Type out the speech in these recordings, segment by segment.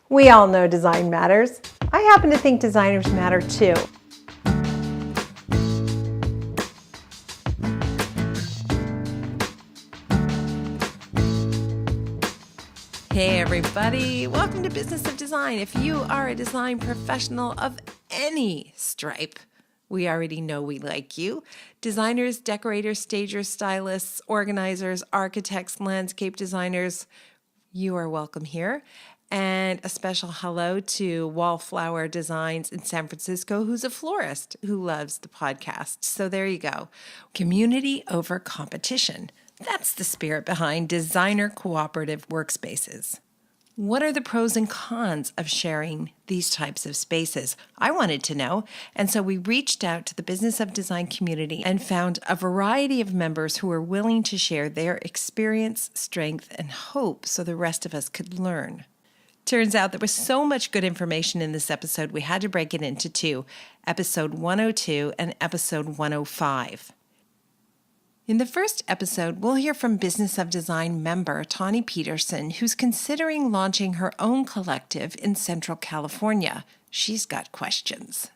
We all know design matters. I happen to think designers matter too. Hey everybody, welcome to Business of Design. If you are a design professional of any stripe, we already know we like you. Designers, decorators, stagers, stylists, organizers, architects, landscape designers, you are welcome here. And a special hello to Wallflower Designs in San Francisco, who's a florist who loves the podcast. So there you go. Community over competition. That's the spirit behind designer cooperative workspaces. What are the pros and cons of sharing these types of spaces? I wanted to know, and so we reached out to the Business of Design community and found a variety of members who were willing to share their experience, strength, and hope so the rest of us could learn. Turns out there was so much good information in this episode, we had to break it into two, episode 102 and episode 105. In the first episode, we'll hear from Business of Design member Tawni Peterson, who's considering launching her own collective in Central California. She's got questions.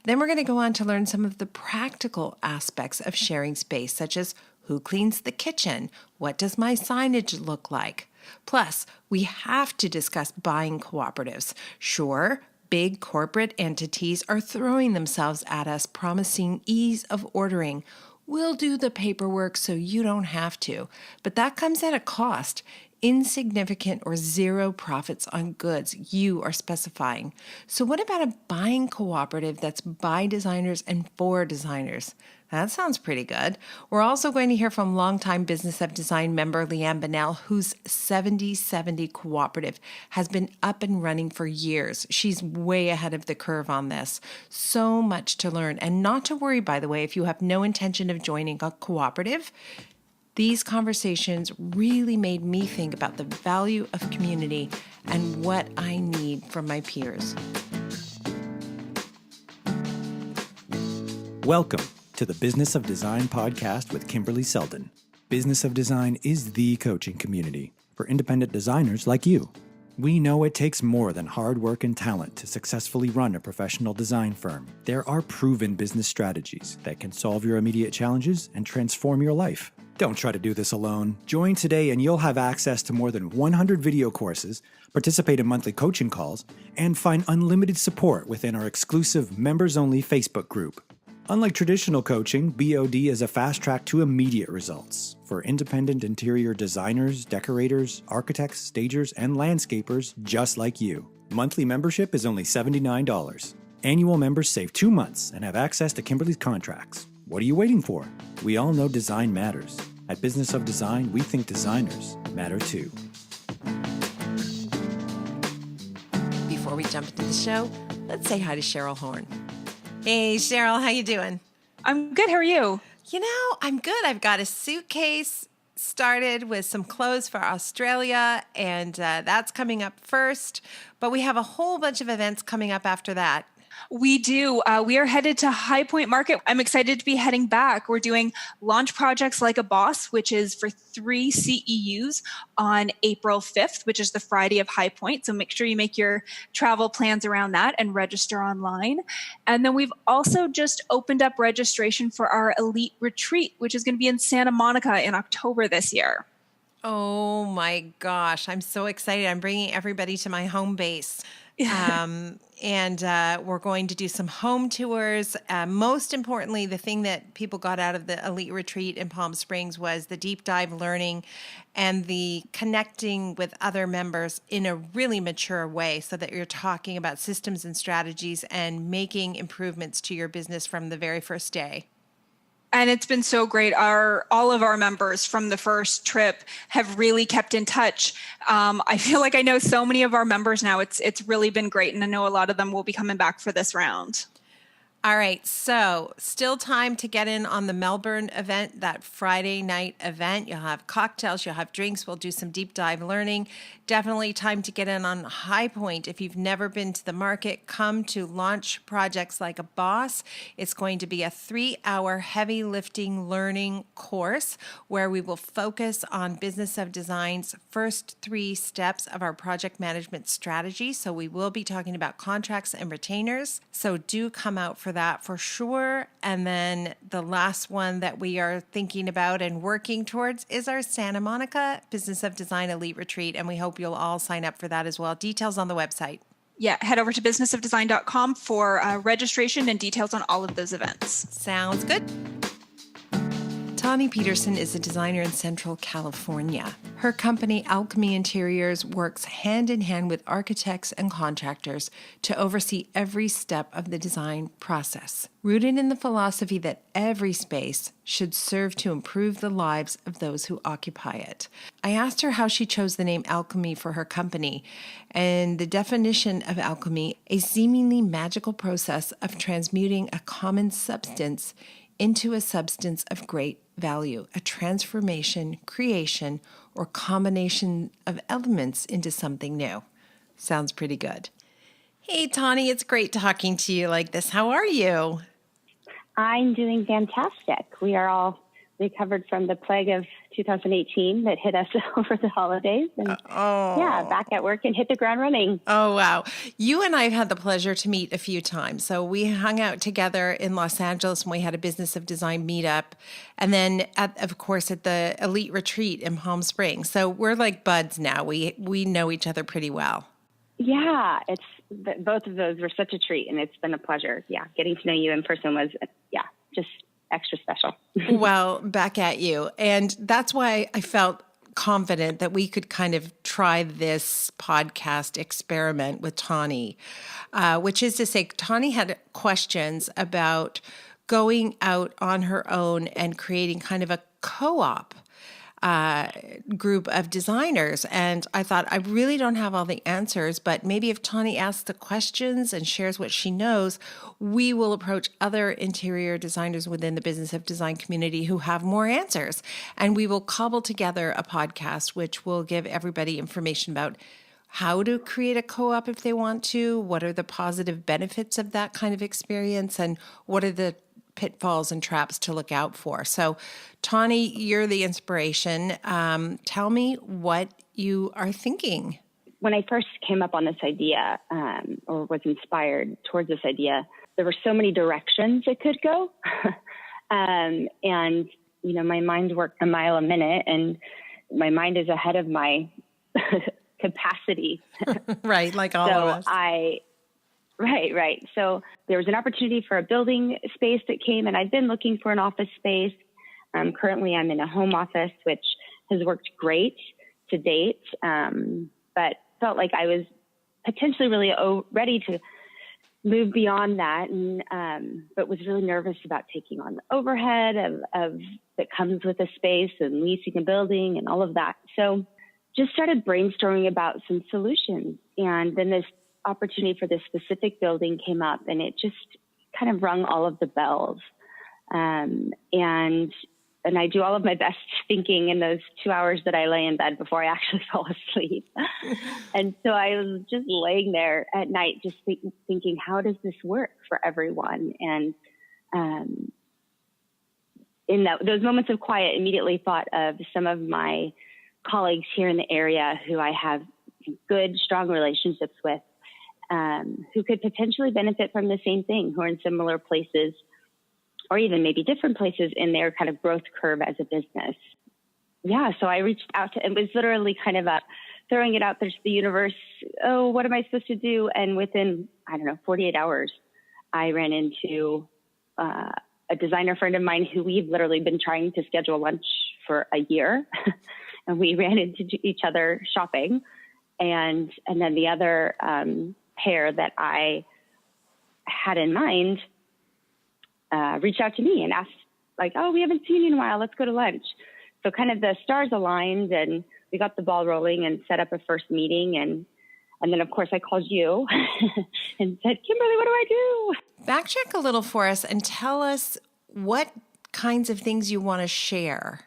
Then we're going to go on to learn some of the practical aspects of sharing space, such as who cleans the kitchen? What does my signage look like? Plus, we have to discuss buying cooperatives. Sure, big corporate entities are throwing themselves at us, promising ease of ordering. We'll do the paperwork so you don't have to, but that comes at a cost. Insignificant or zero profits on goods you are specifying. So what about a buying cooperative that's by designers and for designers? That sounds pretty good. We're also going to hear from longtime Business of Design member Leanne Bonnell, whose 70/70 cooperative has been up and running for years. She's way ahead of the curve on this. So much to learn. And not to worry, by the way, if you have no intention of joining a cooperative. These conversations really made me think about the value of community and what I need from my peers. Welcome to the Business of Design podcast with Kimberley Seldon. Business of Design is the coaching community for independent designers like you. We know it takes more than hard work and talent to successfully run a professional design firm. There are proven business strategies that can solve your immediate challenges and transform your life. Don't try to do this alone. Join today and you'll have access to more than 100 video courses, participate in monthly coaching calls, and find unlimited support within our exclusive members-only Facebook group. Unlike traditional coaching, BOD is a fast track to immediate results for independent interior designers, decorators, architects, stagers, and landscapers just like you. Monthly membership is only $79. Annual members save 2 months and have access to Kimberley's contracts. What are you waiting for? We all know design matters. At Business of Design, we think designers matter too. Before we jump into the show, let's say hi to Cheryl Horn. Hey, Cheryl, how you doing? I'm good. How are you? You know, I'm good. I've got a suitcase started with some clothes for Australia, and that's coming up first. But we have a whole bunch of events coming up after that. We do. We are headed to High Point Market. I'm excited to be heading back. We're doing launch projects like a boss, which is for 3 CEUs on April 5th, which is the Friday of High Point. So make sure you make your travel plans around that and register online. And then we've also just opened up registration for our Elite Retreat, which is going to be in Santa Monica in October this year. Oh my gosh, I'm so excited. I'm bringing everybody to my home base. And we're going to do some home tours. Most importantly, the thing that people got out of the Elite Retreat in Palm Springs was the deep dive learning and the connecting with other members in a really mature way so that you're talking about systems and strategies and making improvements to your business from the very first day. And it's been so great. All of our members from the first trip have really kept in touch. I feel like I know so many of our members now. It's really been great. And I know a lot of them will be coming back for this round. All right, so still time to get in on the Melbourne event, that Friday night event. You'll have cocktails, you'll have drinks, we'll do some deep dive learning. Definitely time to get in on High Point. If you've never been to the market, come to Launch Projects Like a Boss. It's going to be a 3-hour heavy lifting learning course where we will focus on Business of Design's first 3 steps of our project management strategy. So we will be talking about contracts and retainers. So do come out for that for sure. And then the last one that we are thinking about and working towards is our Santa Monica Business of Design Elite Retreat. And we hope you'll all sign up for that as well. Details on the website. Yeah, head over to businessofdesign.com for registration and details on all of those events. Sounds good. Tawni Peterson is a designer in Central California. Her company, Alchemy Interiors, works hand in hand with architects and contractors to oversee every step of the design process, rooted in the philosophy that every space should serve to improve the lives of those who occupy it. I asked her how she chose the name Alchemy for her company, and the definition of alchemy, a seemingly magical process of transmuting a common substance into a substance of great value, a transformation, creation, or combination of elements into something new. Sounds pretty good. Hey, Tawny, it's great talking to you like this. How are you? I'm doing fantastic. We are all recovered from the plague of 2018 that hit us over the holidays. And back at work and hit the ground running. Oh, wow. You and I have had the pleasure to meet a few times. So we hung out together in Los Angeles when we had a Business of Design meetup. And then, of course, at the Elite Retreat in Palm Springs. So we're like buds now. We know each other pretty well. Yeah, both of those were such a treat, and it's been a pleasure. Yeah, getting to know you in person was, just extra special. Well, back at you. And that's why I felt confident that we could kind of try this podcast experiment with Tawny, which is to say, Tawny had questions about going out on her own and creating kind of a co-op group of designers. And I thought, I really don't have all the answers, but maybe if Tawny asks the questions and shares what she knows, we will approach other interior designers within the Business of Design community who have more answers. And we will cobble together a podcast which will give everybody information about how to create a co-op if they want to, what are the positive benefits of that kind of experience, and what are the pitfalls and traps to look out for. So, Tawny, you're the inspiration. Tell me what you are thinking. When I first came up on this idea, or was inspired towards this idea, there were so many directions it could go. And, my mind worked a mile a minute, and my mind is ahead of my capacity. Right, like all of us. Right. So there was an opportunity for a building space that came, and I've been looking for an office space. Currently, I'm in a home office, which has worked great to date, but felt like I was potentially really ready to move beyond that, and but was really nervous about taking on the overhead of that comes with a space and leasing a building and all of that. So just started brainstorming about some solutions, and then this opportunity for this specific building came up, and it just kind of rung all of the bells. And I do all of my best thinking in those 2 hours that I lay in bed before I actually fall asleep. And so I was just laying there at night, just thinking, how does this work for everyone? And in those moments of quiet, immediately thought of some of my colleagues here in the area who I have good, strong relationships with, who could potentially benefit from the same thing, who are in similar places or even maybe different places in their kind of growth curve as a business. Yeah, so I reached out to, it was literally kind of throwing it out there to the universe. Oh, what am I supposed to do? And within, 48 hours, I ran into a designer friend of mine who we've literally been trying to schedule lunch for a year. And we ran into each other shopping. And then the other pair that I had in mind reached out to me and asked, like, oh, we haven't seen you in a while. Let's go to lunch. So kind of the stars aligned, and we got the ball rolling and set up a first meeting. And then, of course, I called you and said, Kimberly, what do I do? Backtrack a little for us and tell us what kinds of things you want to share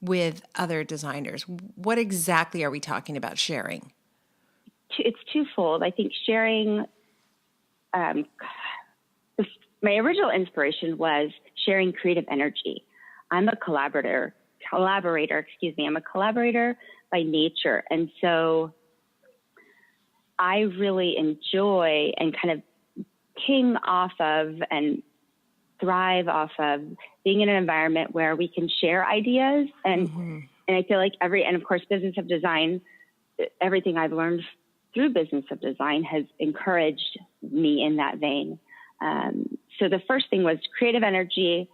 with other designers. What exactly are we talking about sharing? It's twofold. I think sharing, my original inspiration was sharing creative energy. I'm a collaborator, I'm a collaborator by nature. And so I really enjoy and kind of ping off of and thrive off of being in an environment where we can share ideas. And I feel like and of course, Business of Design, everything I've learned through Business of Design has encouraged me in that vein. So the first thing was creative energy.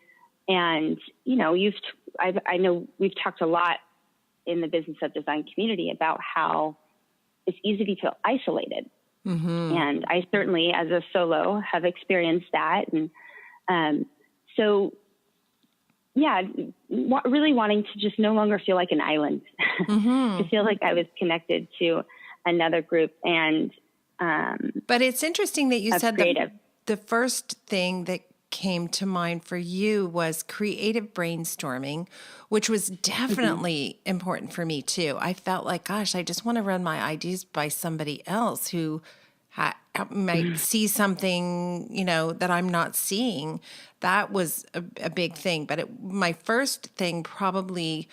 And, you know, I know we've talked a lot in the Business of Design community about how it's easy to feel isolated. And I certainly, as a solo, have experienced that. And really wanting to just no longer feel like an island, to feel like I was connected to another group. And but it's interesting that you said creative. The first thing that came to mind for you was creative brainstorming, which was definitely important for me too. I felt like, gosh, I just want to run my ideas by somebody else who might see something, you know, that I'm not seeing. That was a big thing. But my first thing probably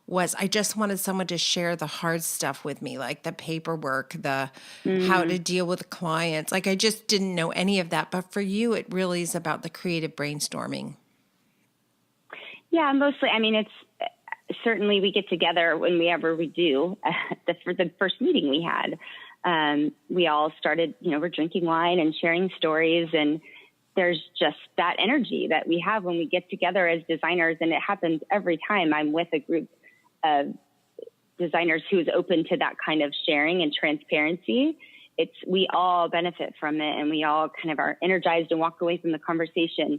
was I just wanted someone to share the hard stuff with me, like the paperwork, the how to deal with clients. Like I just didn't know any of that. But for you, it really is about the creative brainstorming. Yeah, mostly. I mean, it's certainly we get together whenever we do. For the first meeting we had, we all started, you know, we're drinking wine and sharing stories, and there's just that energy that we have when we get together as designers. And it happens every time I'm with a group of designers who is open to that kind of sharing and transparency. We all benefit from it, and we all kind of are energized and walk away from the conversation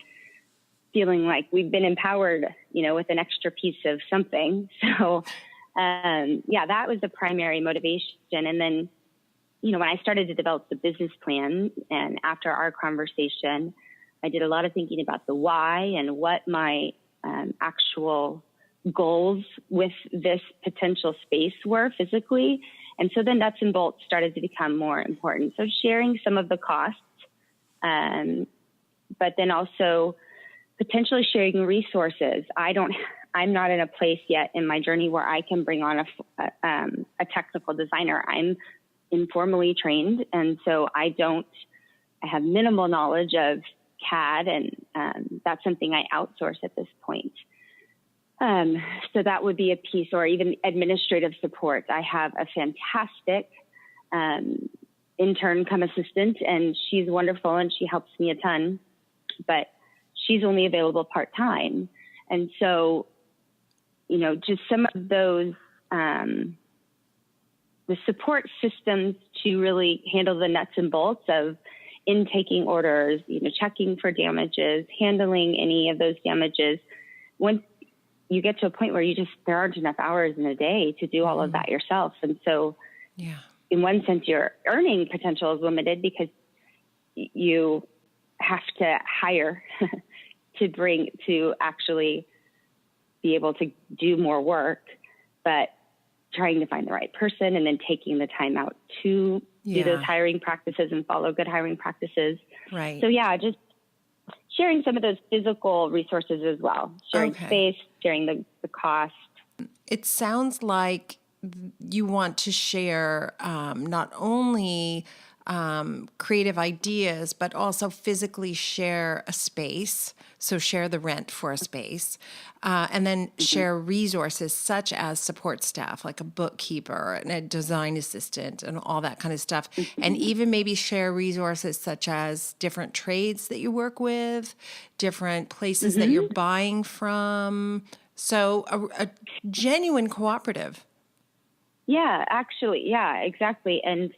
feeling like we've been empowered, you know, with an extra piece of something. So, that was the primary motivation. And then, you know, when I started to develop the business plan, and after our conversation, I did a lot of thinking about the why and what my actual goals with this potential space were physically. And so the nuts and bolts started to become more important. So sharing some of the costs, but then also potentially sharing resources. I'm not in a place yet in my journey where I can bring on a technical designer. I'm informally trained. And so I have minimal knowledge of CAD, and that's something I outsource at this point. So that would be a piece, or even administrative support. I have a fantastic intern come assistant, and she's wonderful and she helps me a ton, but she's only available part-time. And so, you know, just some of those, the support systems to really handle the nuts and bolts of intaking orders, you know, checking for damages, handling any of those damages. Once you get to a point where there aren't enough hours in a day to do all of that yourself. And so in one sense, your earning potential is limited because you have to hire to actually be able to do more work, but trying to find the right person and then taking the time out to do those hiring practices and follow good hiring practices. Right. So just sharing some of those physical resources as well, sharing space, sharing the cost. It sounds like you want to share not only creative ideas, but also physically share a space. So share the rent for a space, and then share resources such as support staff, like a bookkeeper and a design assistant and all that kind of stuff. And even maybe share resources such as different trades that you work with, different places that you're buying from. So a genuine cooperative. Yeah, actually. Yeah, exactly. And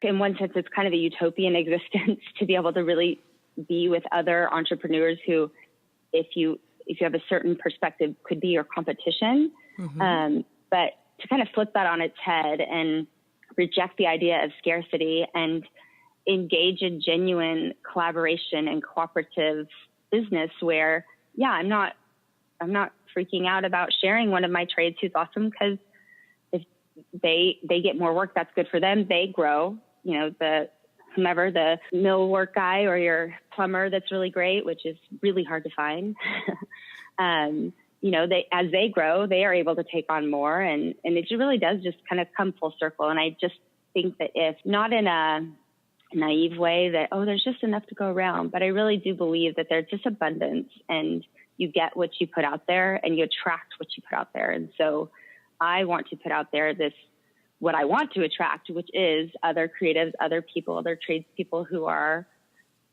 in one sense, it's kind of a utopian existence to be able to really be with other entrepreneurs who, if you have a certain perspective, could be your competition. But to kind of flip that on its head and reject the idea of scarcity and engage in genuine collaboration and cooperative business where, I'm not freaking out about sharing one of my trades who's awesome, because if they get more work, that's good for them. They grow, the millwork guy or your plumber that's really great, which is really hard to find. As they grow, they are able to take on more, and it really does just kind of come full circle. And I just think that, if not in a naive way that, there's just enough to go around, but I really do believe that there's just abundance, and you get what you put out there and you attract what you put out there. And so I want to put out there what I want to attract, which is other creatives, other people, other tradespeople who are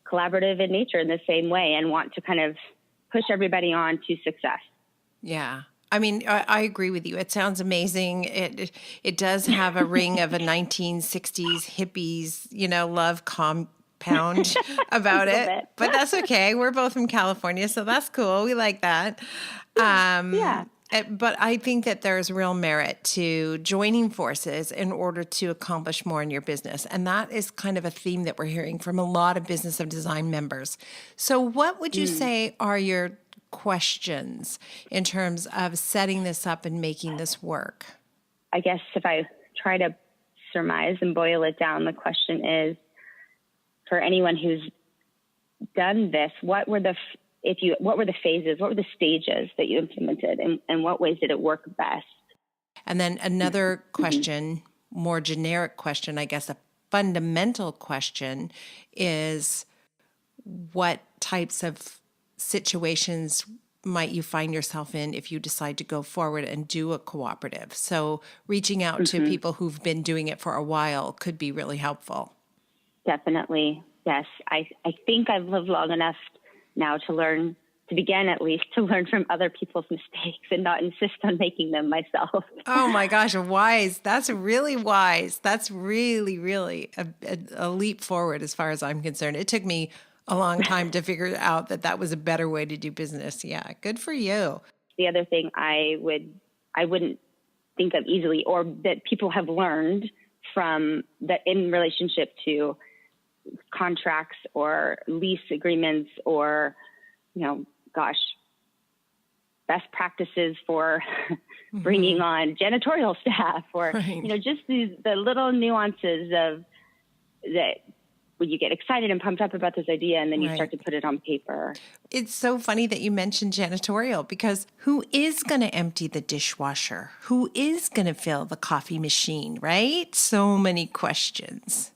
collaborative in nature in the same way and want to kind of push everybody on to success. Yeah. I mean, I agree with you. It sounds amazing. It does have a ring of a 1960s hippies, love compound about it. But that's okay. We're both from California, so that's cool. We like that. But I think that there's real merit to joining forces in order to accomplish more in your business. And that is kind of a theme that we're hearing from a lot of Business of Design members. So what would you say are your questions in terms of setting this up and making this work? I guess if I try to surmise and boil it down, the question is, for anyone who's done this, what were the phases, what were the stages that you implemented, and what ways did it work best? And then another question, more generic question, I guess a fundamental question is, what types of situations might you find yourself in if you decide to go forward and do a cooperative? So reaching out to people who've been doing it for a while could be really helpful. Definitely. Yes. I think I've lived long enough now to learn, to begin at least, to learn from other people's mistakes and not insist on making them myself. Oh my gosh, wise. That's really wise. That's really, really a leap forward as far as I'm concerned. It took me a long time to figure out that was a better way to do business. Yeah, good for you. The other thing I wouldn't think of easily, or that people have learned from that in relationship to contracts or lease agreements, or, best practices for bringing on janitorial staff, or, just the little nuances of that, when you get excited and pumped up about this idea and then you start to put it on paper. It's so funny that you mentioned janitorial, because who is going to empty the dishwasher? Who is going to fill the coffee machine, right? So many questions.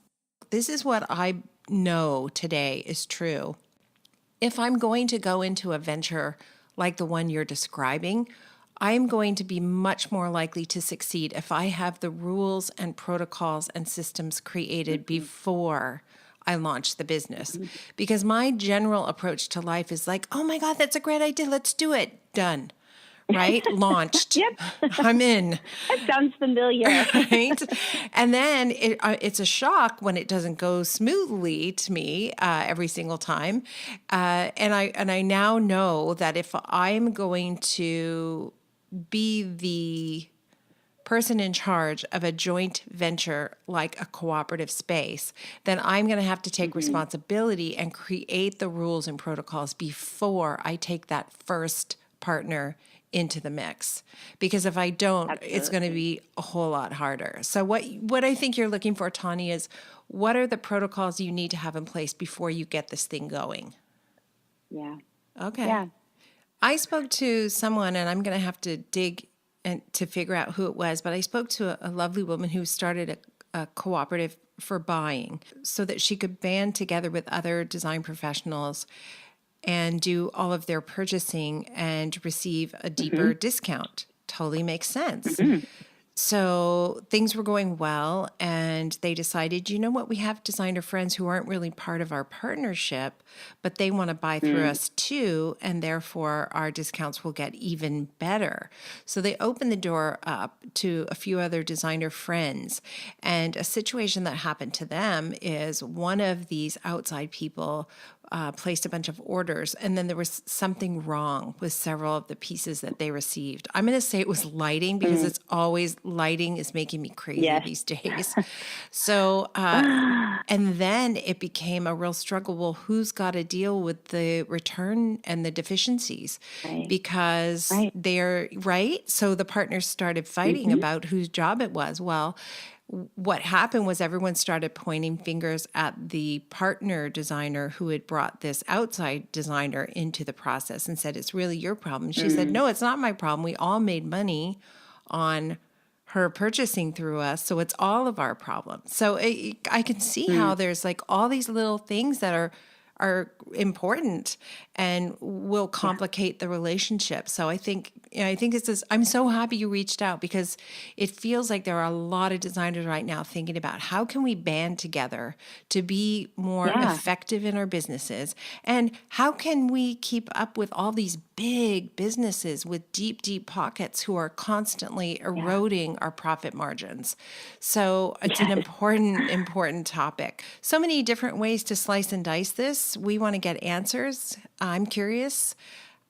This is what I know today is true. If I'm going to go into a venture like the one you're describing, I'm going to be much more likely to succeed if I have the rules and protocols and systems created before I launch the business. Because my general approach to life is like, oh my God, that's a great idea. Let's do it. Done. Right? Launched. Yep. I'm in. That sounds familiar. Right? And then it's a shock when it doesn't go smoothly to me every single time. And I now know that if I'm going to be the person in charge of a joint venture like a cooperative space, then I'm going to have to take responsibility and create the rules and protocols before I take that first partner into the mix. Because if I don't, it's going to be a whole lot harder. So what I think you're looking for, Tawny, is what are the protocols you need to have in place before you get this thing going? Yeah. Okay. Yeah. I spoke to someone, and I'm going to have to dig and to figure out who it was, but I spoke to a lovely woman who started a cooperative for buying so that she could band together with other design professionals and do all of their purchasing and receive a deeper discount. Totally makes sense. So things were going well, and they decided, you know what, we have designer friends who aren't really part of our partnership, but they want to buy through us too, and therefore our discounts will get even better. So they opened the door up to a few other designer friends, and a situation that happened to them is one of these outside people placed a bunch of orders, and then there was something wrong with several of the pieces that they received. I'm going to say it was lighting, because it's always lighting is making me crazy Yes. these days. So, and then it became a real struggle. Well, who's got to deal with the return and the deficiencies? Right. Because they're right. So the partners started fighting about whose job it was. Well, what happened was everyone started pointing fingers at the partner designer who had brought this outside designer into the process and said, it's really your problem. She said, no, it's not my problem. We all made money on her purchasing through us. So it's all of our problem. So I can see how there's like all these little things that are important and will complicate the relationship. So I think this is, I'm so happy you reached out, because it feels like there are a lot of designers right now thinking about how can we band together to be more effective in our businesses, and how can we keep up with all these big businesses with deep, deep pockets who are constantly eroding our profit margins. So it's an important topic. So many different ways to slice and dice this. We want to get answers. I'm curious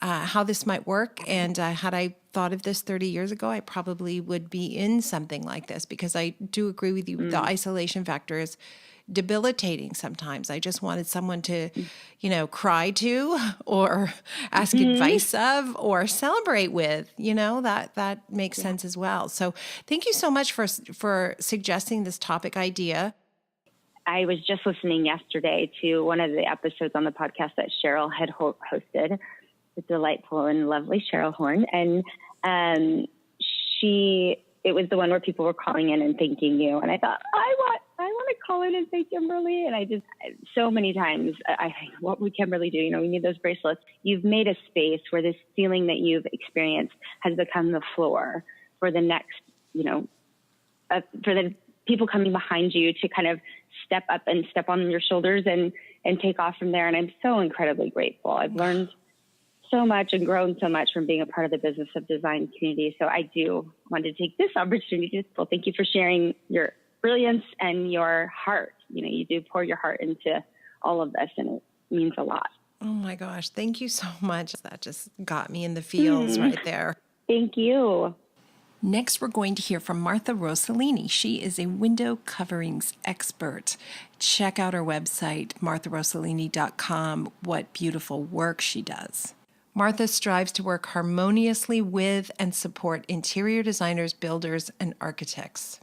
how this might work. And had I thought of this 30 years ago, I probably would be in something like this, because I do agree with you. The isolation factor is debilitating sometimes. I just wanted someone to, cry to, or ask advice of, or celebrate with, that makes sense as well. So thank you so much for suggesting this topic idea. I was just listening yesterday to one of the episodes on the podcast that Cheryl had hosted, the delightful and lovely Cheryl Horn. And it was the one where people were calling in and thanking you. And I thought, I want to call in and thank Kimberly. And I just, so many times I think, what would Kimberly do? We need those bracelets. You've made a space where this feeling that you've experienced has become the floor for the next, for the people coming behind you to kind of step up and step on your shoulders and take off from there. And I'm so incredibly grateful. I've learned so much and grown so much from being a part of the business of design community. So I do want to take this opportunity to thank you for sharing your brilliance and your heart. You do pour your heart into all of this, and it means a lot. Oh my gosh. Thank you so much. That just got me in the feels right there. Thank you. Next, we're going to hear from Martha Rossellini. She is a window coverings expert. Check out her website, martharossellini.com. What beautiful work she does. Martha strives to work harmoniously with and support interior designers, builders, and architects.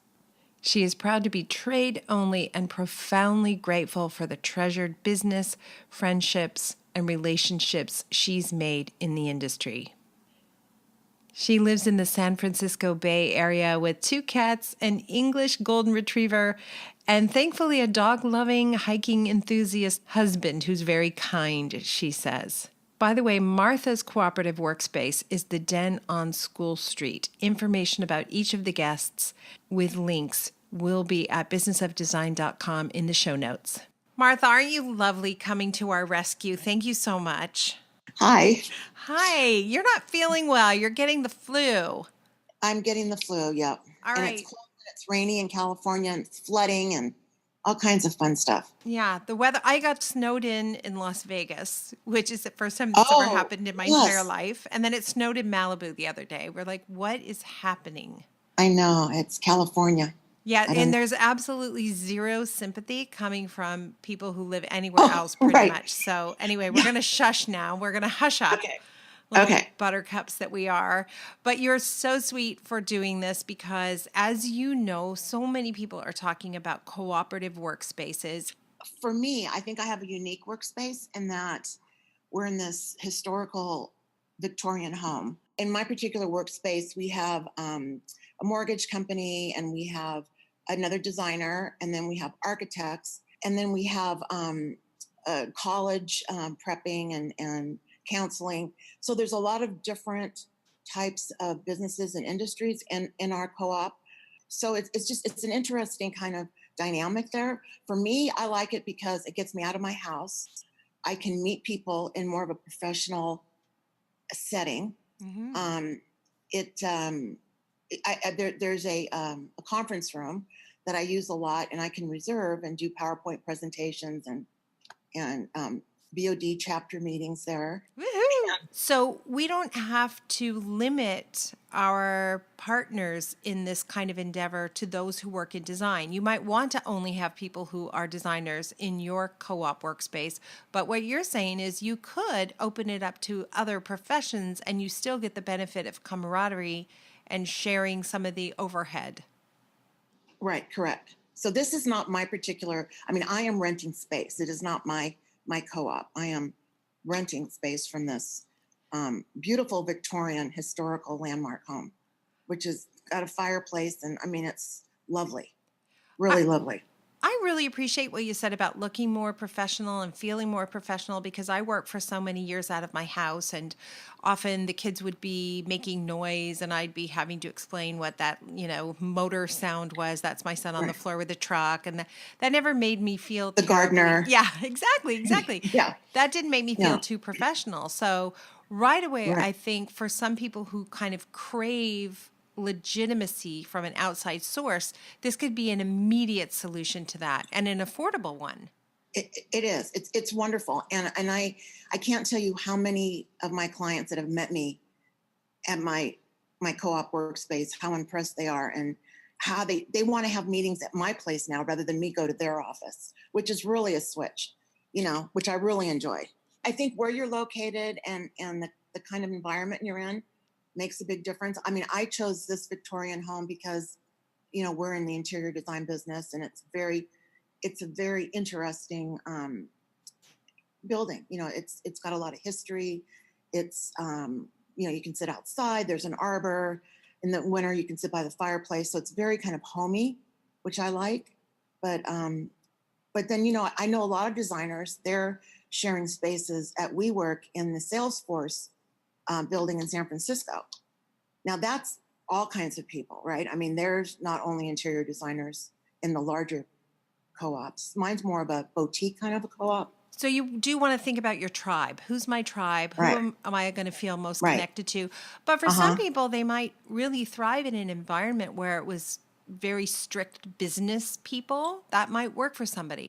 She is proud to be trade only and profoundly grateful for the treasured business, friendships, and relationships she's made in the industry. She lives in the San Francisco Bay Area with 2 cats, an English golden retriever, and thankfully a dog-loving, hiking enthusiast husband who's very kind, she says. By the way, Martha's Cooperative Workspace is the Den on School Street. Information about each of the guests with links will be at businessofdesign.com in the show notes. Martha, aren't you lovely coming to our rescue? Thank you so much. Hi. Hi. You're not feeling well. You're getting the flu. I'm getting the flu, yep. All right. It's cold and it's rainy in California and it's flooding and all kinds of fun stuff. Yeah, the weather. I got snowed in Las Vegas, which is the first time this ever happened in my entire life. And then it snowed in Malibu the other day. We're like, what is happening? I know. It's California. Yeah, and there's absolutely zero sympathy coming from people who live anywhere else pretty much. So anyway, we're going to shush now. We're going to hush up. Little buttercups that we are. But you're so sweet for doing this because, as you know, so many people are talking about cooperative workspaces. For me, I think I have a unique workspace in that we're in this historical Victorian home. In my particular workspace, we have a mortgage company, and we have another designer, and then we have architects, and then we have college prepping and counseling. So there's a lot of different types of businesses and industries in our co-op. So it's an interesting kind of dynamic there. For me, I like it because it gets me out of my house. I can meet people in more of a professional setting. Mm-hmm. There's a conference room that I use a lot, and I can reserve and do PowerPoint presentations and BOD chapter meetings there. Woohoo! So we don't have to limit our partners in this kind of endeavor to those who work in design. You might want to only have people who are designers in your co-op workspace, but what you're saying is you could open it up to other professions and you still get the benefit of camaraderie and sharing some of the overhead. Right, correct. So this is not my particular, I mean, I am renting space. It is not my co-op. I am renting space from this beautiful Victorian historical landmark home, which has got a fireplace. And I mean, it's lovely, really lovely. I really appreciate what you said about looking more professional and feeling more professional, because I worked for so many years out of my house, and often the kids would be making noise and I'd be having to explain what that, motor sound was. That's my son on the floor with the truck. And that never made me feel the gardener. Yeah, exactly. Yeah. That didn't make me feel too professional. So right away, I think for some people who kind of crave legitimacy from an outside source, this could be an immediate solution to that, and an affordable one. It is. It's wonderful. And I can't tell you how many of my clients that have met me at my co-op workspace, how impressed they are, and how they want to have meetings at my place now rather than me go to their office, which is really a switch, which I really enjoy. I think where you're located and the kind of environment you're in makes a big difference. I mean, I chose this Victorian home because, we're in the interior design business, and it's a very interesting building. It's got a lot of history. It's, you can sit outside. There's an arbor. In the winter, you can sit by the fireplace. So it's very kind of homey, which I like. But then, I know a lot of designers, they're sharing spaces at WeWork in the Salesforce building in San Francisco. Now that's all kinds of people, right? I mean, there's not only interior designers in the larger co-ops. Mine's more of a boutique kind of a co-op. So you do want to think about your tribe. Who's my tribe? Who am I going to feel most connected to? But for some people, they might really thrive in an environment where it was very strict business people. That might work for somebody.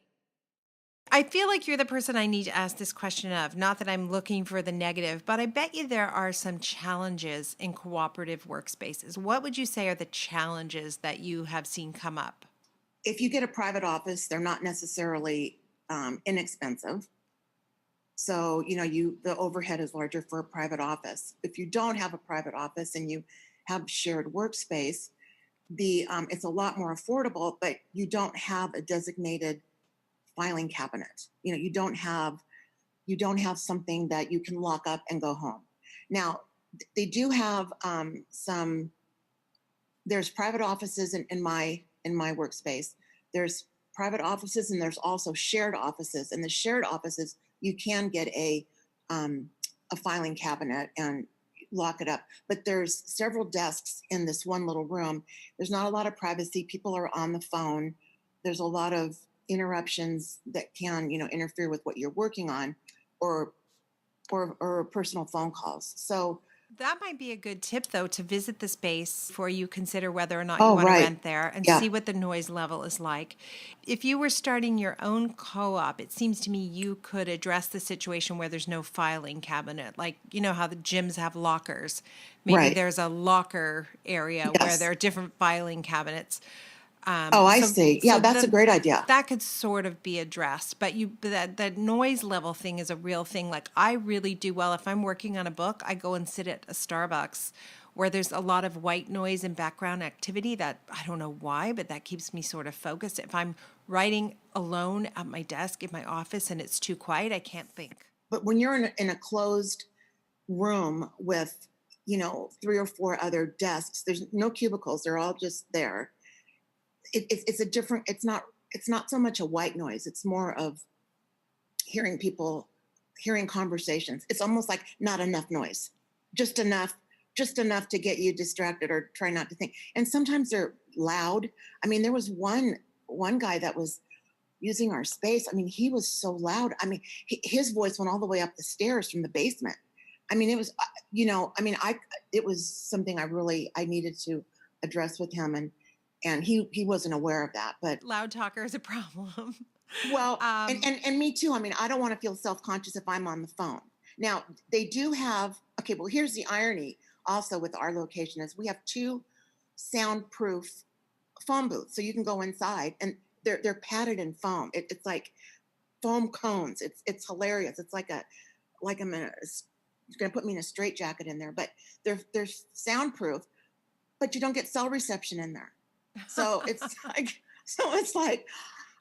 I feel like you're the person I need to ask this question of. Not that I'm looking for the negative, but I bet you there are some challenges in cooperative workspaces. What would you say are the challenges that you have seen come up? If you get a private office, they're not necessarily inexpensive. So, the overhead is larger for a private office. If you don't have a private office and you have shared workspace, it's a lot more affordable, but you don't have a designated filing cabinet. You don't have something that you can lock up and go home. Now, they do have there's private offices in my workspace. There's private offices, and there's also shared offices. And the shared offices, you can get a filing cabinet and lock it up. But there's several desks in this one little room. There's not a lot of privacy. People are on the phone. There's a lot of interruptions that can, interfere with what you're working on, or personal phone calls. So that might be a good tip, though, to visit the space before you consider whether or not you want to rent there, and see what the noise level is like. If you were starting your own co-op, it seems to me you could address the situation where there's no filing cabinet. Like, how the gyms have lockers. Maybe there's a locker area where there are different filing cabinets. I see. Yeah, that's a great idea. That could sort of be addressed, but that noise level thing is a real thing. Like, I really do well if I'm working on a book, I go and sit at a Starbucks where there's a lot of white noise and background activity that I don't know why, but that keeps me sort of focused. If I'm writing alone at my desk in my office and it's too quiet, I can't think. But when you're in a closed room with, 3 or 4 other desks, there's no cubicles, they're all just there. It's a different, it's not so much a white noise. It's more of hearing conversations. It's almost like not enough noise, just enough to get you distracted or try not to think. And sometimes they're loud. I mean, there was one guy that was using our space. I mean, he was so loud. I mean, his voice went all the way up the stairs from the basement. I mean, it was, it was something I needed to address with him, and he wasn't aware of that. But loud talker is a problem. Well, and me too. I mean, I don't want to feel self-conscious if I'm on the phone. Now, they do have, okay, well, here's the irony also with our location is we have 2 soundproof foam booths. So you can go inside and they're padded in foam. It's like foam cones. It's hilarious. It's like I'm going to put me in a straitjacket in there, but they're soundproof, but you don't get cell reception in there. So it's like,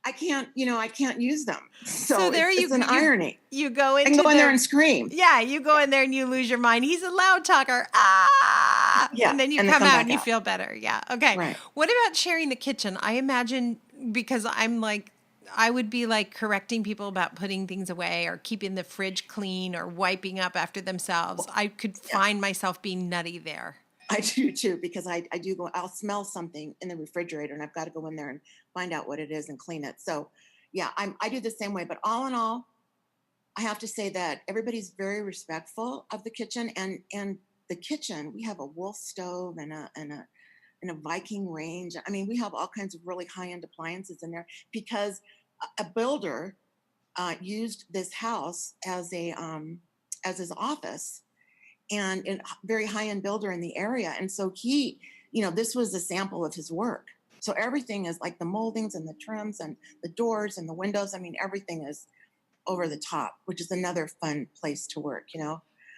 I can't use them. So there it's an irony. You go into I can go in there and scream. Yeah, you go in there and you lose your mind. He's a loud talker. Ah! Yeah. And then you come out and you feel better. Yeah. Okay. Right. What about sharing the kitchen? I imagine, because I would be like correcting people about putting things away or keeping the fridge clean or wiping up after themselves. I could find myself being nutty there. I do too, because I do go, I'll smell something in the refrigerator and I've got to go in there and find out what it is and clean it. So yeah, I do the same way, but all in all, I have to say that everybody's very respectful of the kitchen and the kitchen. We have a Wolf stove and a Viking range. I mean, we have all kinds of really high-end appliances in there because a builder used this house as his office. And a very high-end builder in the area. And so he, this was a sample of his work. So everything is like the moldings and the trims and the doors and the windows. I mean, everything is over the top, which is another fun place to work,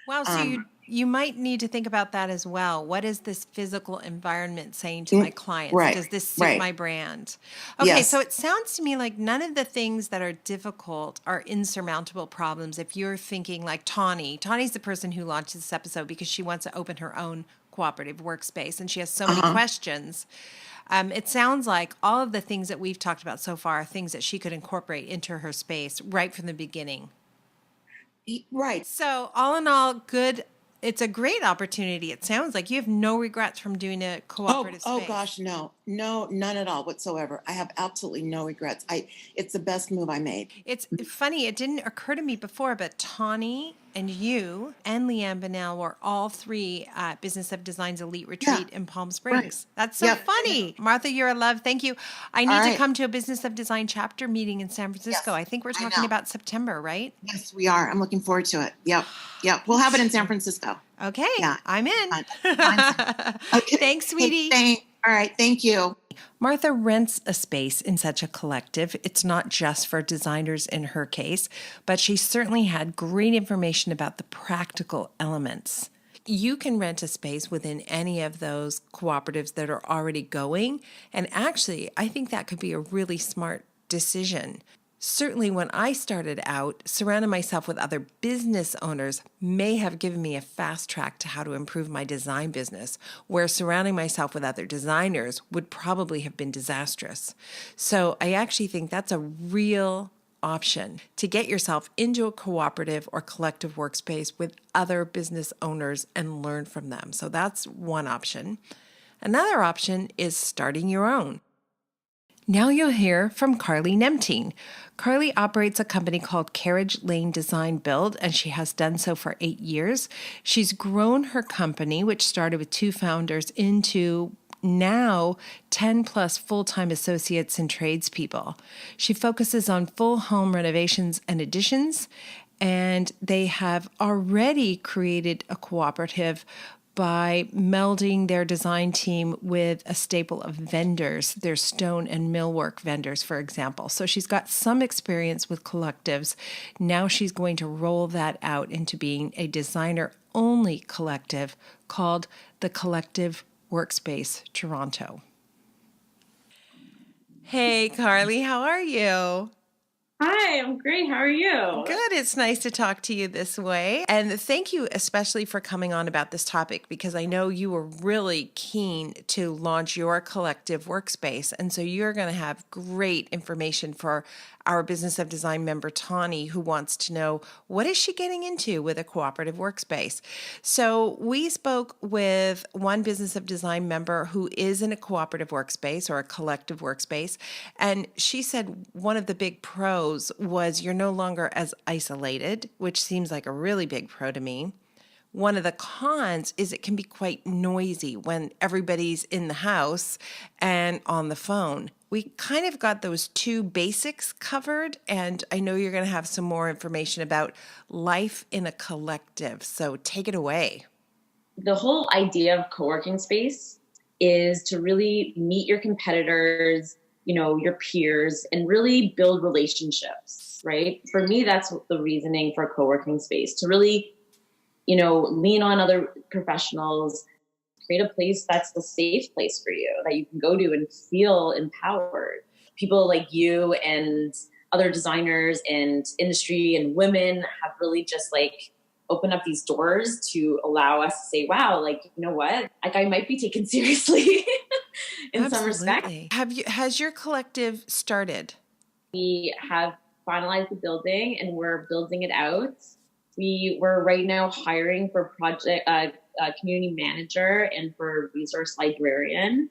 Wow. So you might need to think about that as well. What is this physical environment saying to my clients? Right. Does this suit my brand? Okay. Yes. So it sounds to me like none of the things that are difficult are insurmountable problems. If you're thinking like Tawny's the person who launched this episode because she wants to open her own cooperative workspace and she has so many questions. It sounds like all of the things that we've talked about so far are things that she could incorporate into her space right from the beginning. Right. So all in all, good. It's a great opportunity. It sounds like you have no regrets from doing a cooperative space. Oh gosh, no, none at all whatsoever. I have absolutely no regrets. It's the best move I made. It's funny. It didn't occur to me before, but Tawny and you and Leanne Bonnell were all 3 at Business of Design's Elite Retreat in Palm Springs. Right. That's so funny. Martha, you're a love. Thank you. I need to come to a Business of Design chapter meeting in San Francisco. Yes, I think we're talking about September, right? Yes, we are. I'm looking forward to it. Yep. We'll have it in San Francisco. Okay. Yeah. I'm in. Okay. Thanks, sweetie. All right. Thank you. Martha rents a space in such a collective. It's not just for designers in her case, but she certainly had great information about the practical elements. You can rent a space within any of those cooperatives that are already going. And actually, I think that could be a really smart decision. Certainly when I started out, surrounding myself with other business owners may have given me a fast track to how to improve my design business, where surrounding myself with other designers would probably have been disastrous. So I actually think that's a real option to get yourself into a cooperative or collective workspace with other business owners and learn from them. So that's one option. Another option is starting your own. Now you'll hear from Carly Nemtean. Carly operates a company called Carriage Lane Design Build, and she has done so for 8 years. She's grown her company, which started with 2 founders, into now 10 plus full-time associates and tradespeople. She focuses on full home renovations and additions, and they have already created a cooperative by melding their design team with a staple of vendors, their stone and millwork vendors, for example. So she's got some experience with collectives. Now she's going to roll that out into being a designer-only collective called the Collective Workspace Toronto. Hey, Carly, how are you? Hi, I'm great. How are you? Good. It's nice to talk to you this way. And thank you especially for coming on about this topic, because I know you were really keen to launch your collective workspace. And so you're going to have great information for our Business of Design member, Tawny, who wants to know, what is she getting into with a cooperative workspace? So we spoke with one Business of Design member who is in a cooperative workspace or a collective workspace. And she said one of the big pros was you're no longer as isolated, which seems like a really big pro to me. one of the cons is it can be quite noisy when everybody's in the house and on the phone. We kind of got those two basics covered, and I know you're going to have some more information about life in a collective. So take it away. The whole idea of co-working space is to really meet your competitors, your peers, and really build relationships, right? For me, that's the reasoning for co-working space, to really, lean on other professionals, create a place that's a safe place for you that you can go to and feel empowered. People like you and other designers and industry and women have really just opened up these doors to allow us to say, wow, you know what? I might be taken seriously in some respect. Has your collective started? We have finalized the building and we're building it out. We're right now hiring for project community manager and for resource librarian.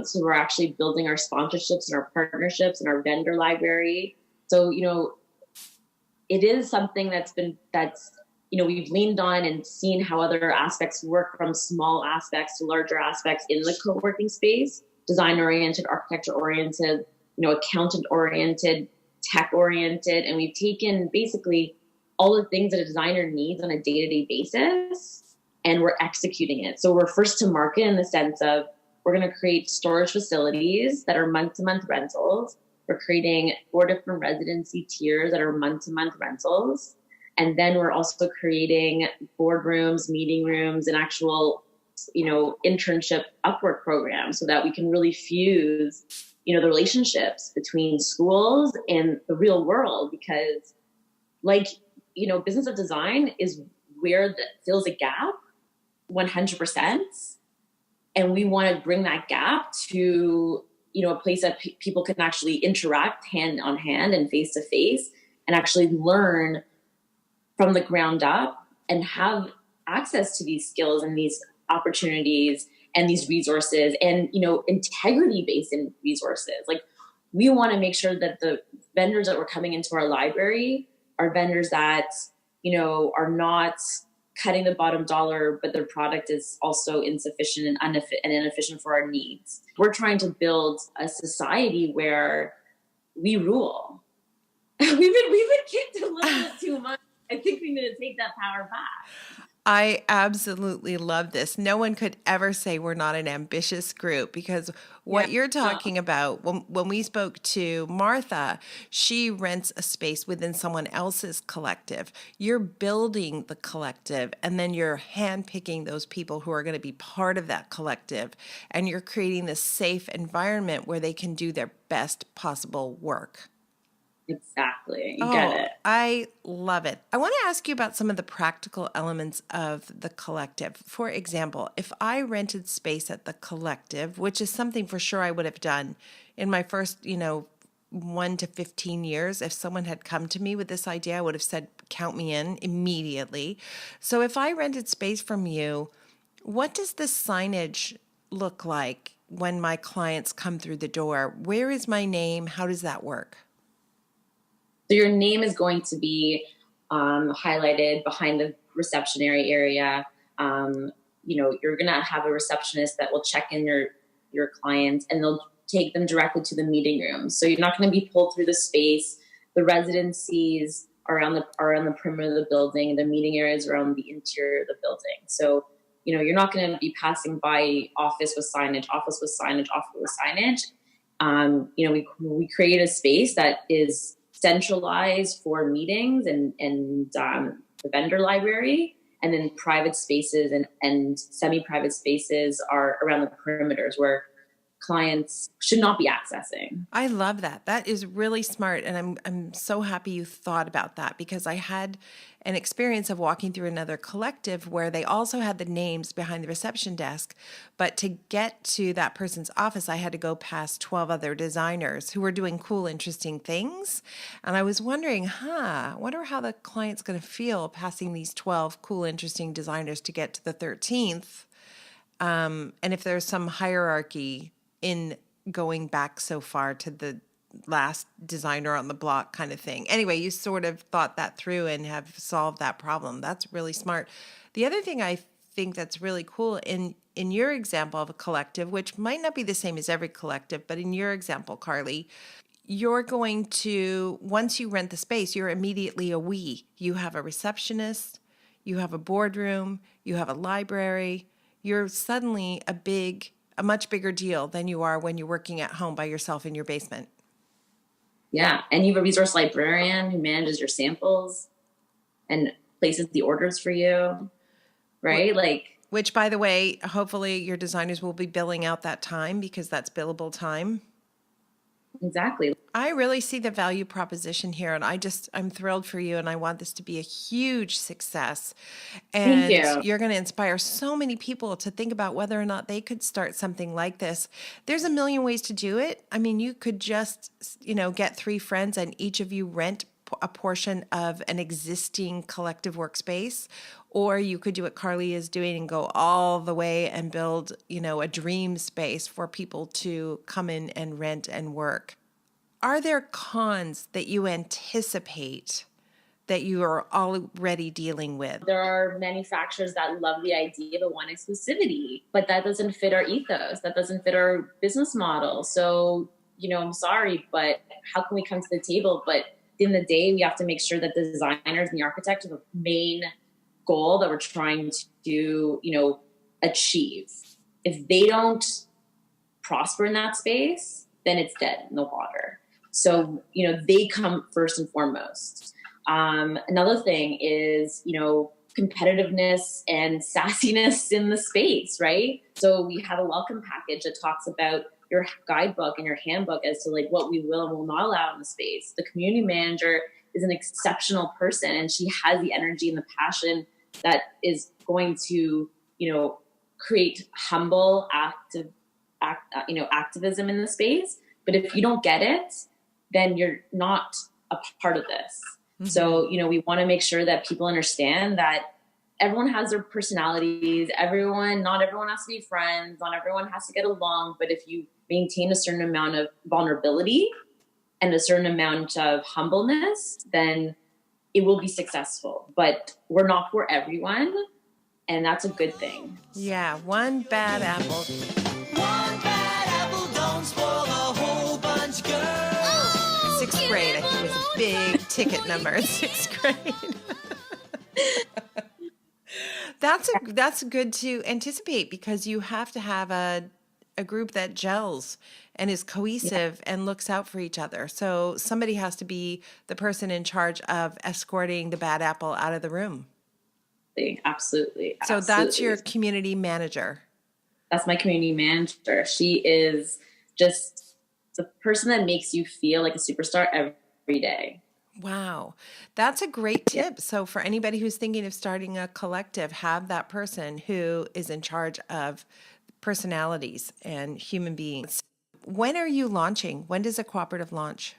So we're actually building our sponsorships and our partnerships and our vendor library. So, it is something that's we've leaned on and seen how other aspects work, from small aspects to larger aspects in the co-working space, design oriented, architecture oriented, accountant oriented, tech oriented. And we've taken basically all the things that a designer needs on a day-to-day basis, and we're executing it. So we're first to market in the sense of we're going to create storage facilities that are month-to-month rentals. We're creating 4 different residency tiers that are month-to-month rentals. And then we're also creating boardrooms, meeting rooms, and actual, internship Upwork programs so that we can really fuse, the relationships between schools and the real world. Because business of design is where that fills a gap 100%. And we want to bring that gap to, a place that people can actually interact hand on hand and face to face and actually learn from the ground up and have access to these skills and these opportunities and these resources and, integrity-based in resources. We want to make sure that the vendors that were coming into our library are vendors that, are not cutting the bottom dollar, but their product is also insufficient and inefficient for our needs. We're trying to build a society where we rule. We've been kicked a little bit too much. I think we need to take that power back. I absolutely love this. No one could ever say we're not an ambitious group, because what you're talking about, when we spoke to Martha, she rents a space within someone else's collective. You're building the collective, and then you're handpicking those people who are going to be part of that collective, and you're creating this safe environment where they can do their best possible work. Exactly. You get it. I love it. I want to ask you about some of the practical elements of the collective. For example, if I rented space at the collective, which is something for sure I would have done in my first, 1 to 15 years, if someone had come to me with this idea, I would have said, count me in immediately. So if I rented space from you, what does the signage look like when my clients come through the door? Where is my name? How does that work? So your name is going to be highlighted behind the reception area. You're going to have a receptionist that will check in your clients, and they'll take them directly to the meeting room. So you're not going to be pulled through the space. The residencies are on the perimeter of the building. The meeting areas are on the interior of the building. So, you're not going to be passing by office with signage. We create a space that is centralized for meetings and the vendor library, and then private spaces and semi-private spaces are around the perimeters where clients should not be accessing. I love that. That is really smart. And I'm so happy you thought about that, because I had an experience of walking through another collective where they also had the names behind the reception desk. But to get to that person's office, I had to go past 12 other designers who were doing cool, interesting things. And I was wondering, I wonder how the client's going to feel passing these 12 cool, interesting designers to get to the 13th. And if there's some hierarchy in going back so far to the last designer on the block kind of thing. Anyway, you sort of thought that through and have solved that problem. That's really smart. The other thing I think that's really cool in your example of a collective, which might not be the same as every collective, but in your example, Carly, you're going to, once you rent the space, you're immediately a we. You have a receptionist, you have a boardroom, you have a library. You're suddenly a much bigger deal than you are when you're working at home by yourself in your basement. Yeah. And you have a resource librarian who manages your samples and places the orders for you, right? Which, by the way, hopefully your designers will be billing out that time because that's billable time. Exactly. I really see the value proposition here, and I'm thrilled for you, and I want this to be a huge success. And Thank you. You're going to inspire so many people to think about whether or not they could start something like this. There's a million ways to do it. I mean, you could just, get 3 friends and each of you rent a portion of an existing collective workspace, or you could do what Carly is doing and go all the way and build, a dream space for people to come in and rent and work. Are there cons that you anticipate that you are already dealing with? There are manufacturers that love the idea of one exclusivity, but that doesn't fit our ethos. That doesn't fit our business model. So, I'm sorry, but how can we come to the table? But at the end of the day, we have to make sure that the designers and the architects have a main goal that we're trying to, achieve. If they don't prosper in that space, then it's dead in the water. So, they come first and foremost. Another thing is, competitiveness and sassiness in the space, right? So we have a welcome package that talks about your guidebook and your handbook as to what we will and will not allow in the space. The community manager is an exceptional person, and she has the energy and the passion that is going to, create humble activism in the space. But if you don't get it, then you're not a part of this. Mm-hmm. So, we want to make sure that people understand that everyone has their personalities. Not everyone has to be friends. Not everyone has to get along. But if you maintain a certain amount of vulnerability and a certain amount of humbleness, then it will be successful. But we're not for everyone. And that's a good thing. Yeah. One bad apple. One bad apple don't spoil the whole bunch, girl. Oh, 6th grade, I think, was a big ticket number in 6th grade. That's good to anticipate, because you have to have a group that gels and is cohesive and looks out for each other. So somebody has to be the person in charge of escorting the bad apple out of the room. Absolutely. So that's your community manager. That's my community manager. She is just the person that makes you feel like a superstar every day. Wow. That's a great tip. So for anybody who's thinking of starting a collective, have that person who is in charge of personalities and human beings. When are you launching? When does a cooperative launch?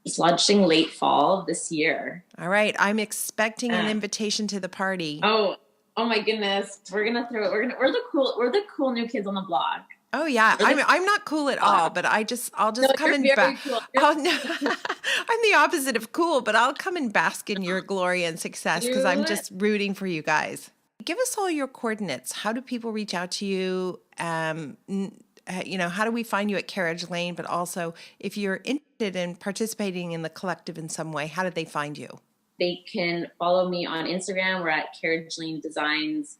It's launching late fall this year. All right. I'm expecting an invitation to the party. Oh my goodness. We're the cool new kids on the block. Oh yeah. I'm not cool at all, but I'll just come and cool. I'm the opposite of cool, but I'll come and bask in your glory and success, because I'm just rooting for you guys. Give us all your coordinates. How do people reach out to you? How do we find you at Carriage Lane? But also, if you're interested in participating in the collective in some way, how do they find you? They can follow me on Instagram. We're at Carriage Lane Designs.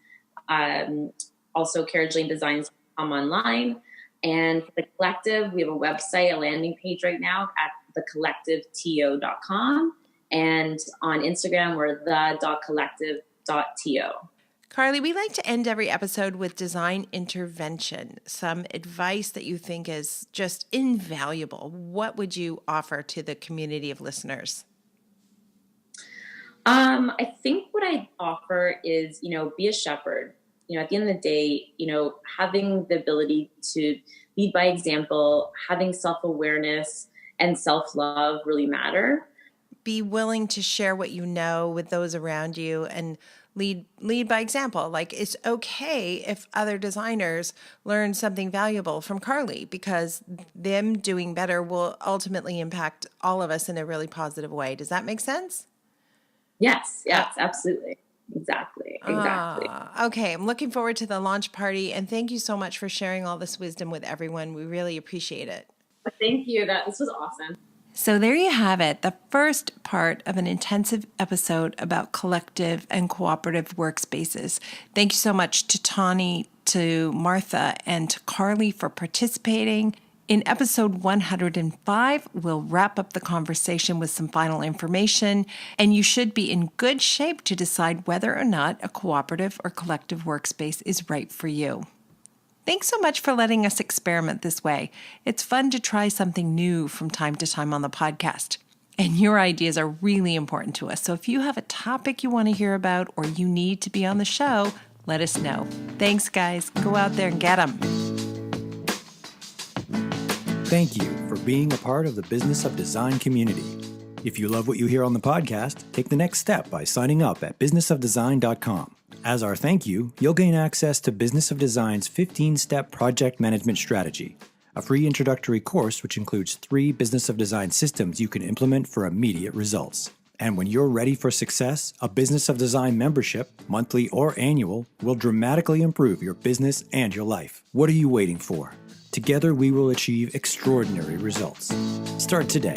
Also, Carriage Lane Designs online. And for the collective, we have a website, a landing page right now at thecollectiveto.com. And on Instagram, we're the.collective.to. Carly, we like to end every episode with design intervention, some advice that you think is just invaluable. What would you offer to the community of listeners? I think what I offer is, be a shepherd. At the end of the day, having the ability to lead by example, having self-awareness and self-love really matter. Be willing to share what you know with those around you, and lead by example. Like, it's okay if other designers learn something valuable from Carly, because them doing better will ultimately impact all of us in a really positive way. Does that make sense? Yes, absolutely. Exactly. Okay, I'm looking forward to the launch party, and thank you so much for sharing all this wisdom with everyone. We really appreciate it. Thank you. This was awesome. So there you have it, the first part of an intensive episode about collective and cooperative workspaces. Thank you so much to Tawny, to Martha, and to Carly for participating. In episode 105, we'll wrap up the conversation with some final information, and you should be in good shape to decide whether or not a cooperative or collective workspace is right for you. Thanks so much for letting us experiment this way. It's fun to try something new from time to time on the podcast. And your ideas are really important to us. So if you have a topic you want to hear about or you need to be on the show, let us know. Thanks, guys. Go out there and get them. Thank you for being a part of the Business of Design community. If you love what you hear on the podcast, take the next step by signing up at businessofdesign.com. As our thank you, you'll gain access to Business of Design's 15-step project management strategy, a free introductory course which includes 3 Business of Design systems you can implement for immediate results. And when you're ready for success, a Business of Design membership, monthly or annual, will dramatically improve your business and your life. What are you waiting for? Together we will achieve extraordinary results. Start today.